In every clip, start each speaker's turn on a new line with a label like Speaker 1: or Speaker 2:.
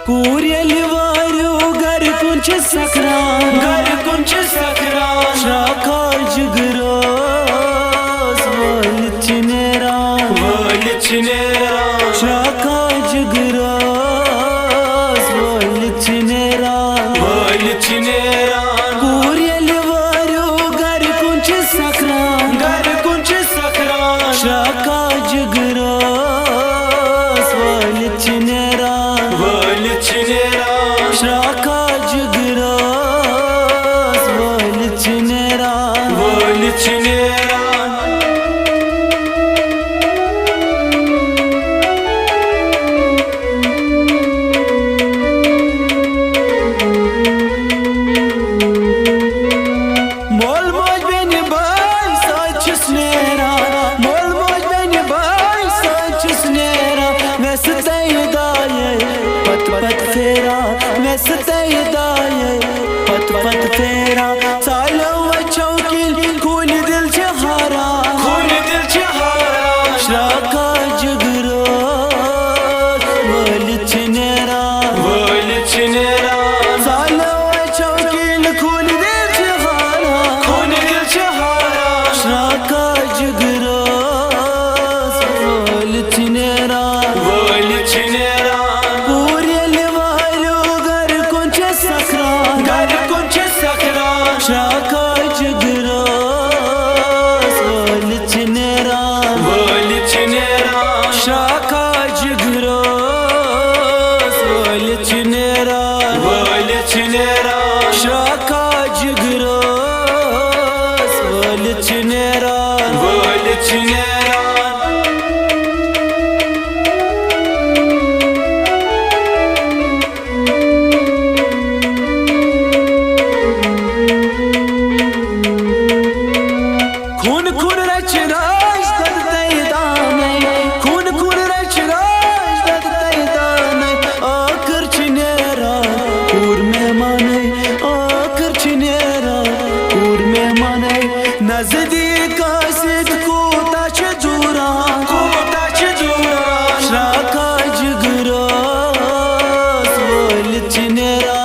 Speaker 1: कूर येलि वार्यो गर कुंच सकरान शाखा जिगरोस वल चिनेरा शाखा जिगरोस वल चिनेरा कूर येलि वार्यो गर कुंच सकरान शाखा जिगरोस वल चिनेरा शाखा जिगरोस वल चिनेरा मोल मोज बेन बाई सच स्नेरा मोल मोज बेन बाई सच स्नेरा मैं सतई दाये पत पत फेरा मैं सतई दाये पत पत फेरा सालो चौकिल खून दिल चहारा शाखा जिगरोस वल चिनेरा सालो चौकिल खून दिल चहारा शाखा जिगरोस वल चिनेरा कूर येलि वार्यो गर कुंच सकरान शाखा जिगरोस वल चिनेरा शाखा जिगरोस वल चिनेरा शाखा जिगरोस वल चिनेरा खून खून रच राज दद तई दाने खून खून रच राज दद तई दाने आकर चिनेरा कूर मेहमाने आकर चिनेरा कूर मेहमाने नजदीक आसिद कोता छ दूरा शाखा जिगरोस वल चिनेरा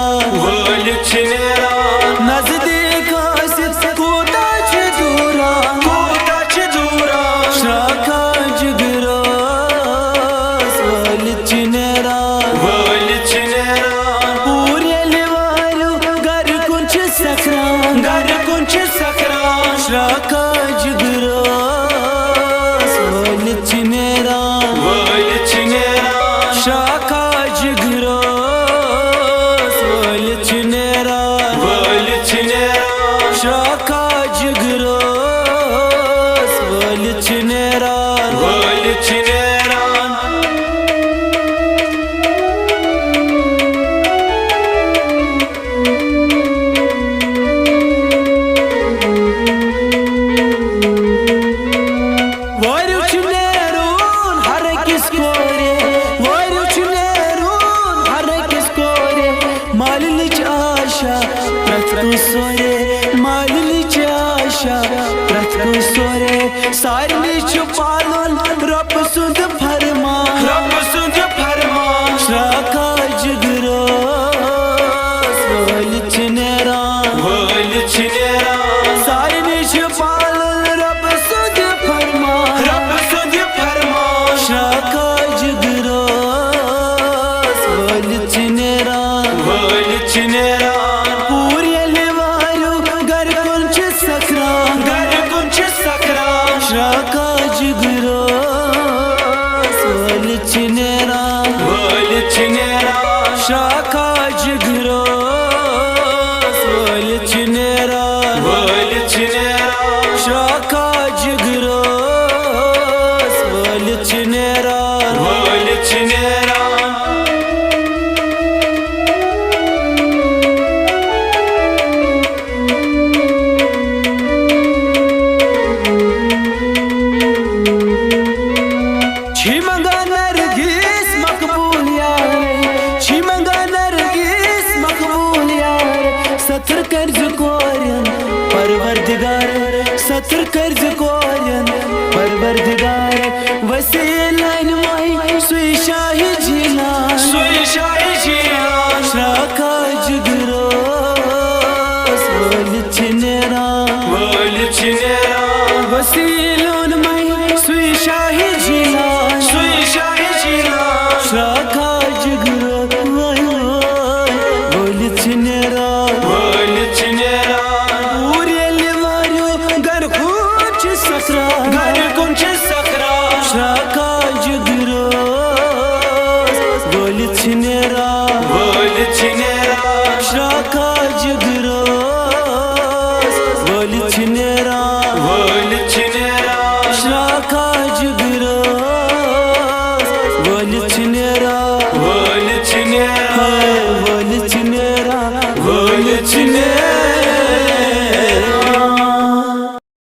Speaker 1: नजदीक आसिद कोता छ दूरा शाखा जिगरोस वल चिनेरा कूर येलि वार्यो गर कुंच सकरान शाखा जिगरोस वल चिनेरा शाखा जिगरोस वल चिनेरा शाखा जिगरोस वल चिनेरा वार्यो चिनेरून हर किस कोरे वार्यो चिनेरून हर किस कोरे मालिच आशा प्रत सोरे मालिच आशा प्रत सोरे सारनी छुपालन रब सुध फरमान शाखा जिगरोस वल चिनेरा सारनी छुपालन रब सुध फरमान शाखा जिगरोस वल चिनेरा कूर येलि वार्यो गर कुंच सकरान शाखा जिगरोस वल चिनेरा शाखा जिगरोस वल चिनेरा शाखा जिगरोस वल चिनेरा छिमंगा नरगिस मकबूल यार छिमंगा नरगिस मकबूल यार सतर कर्ज कोरन परवरदिगार सतर कर्ज कोरन परवरदिगार वसीलन माही सुई शाही जिला शाही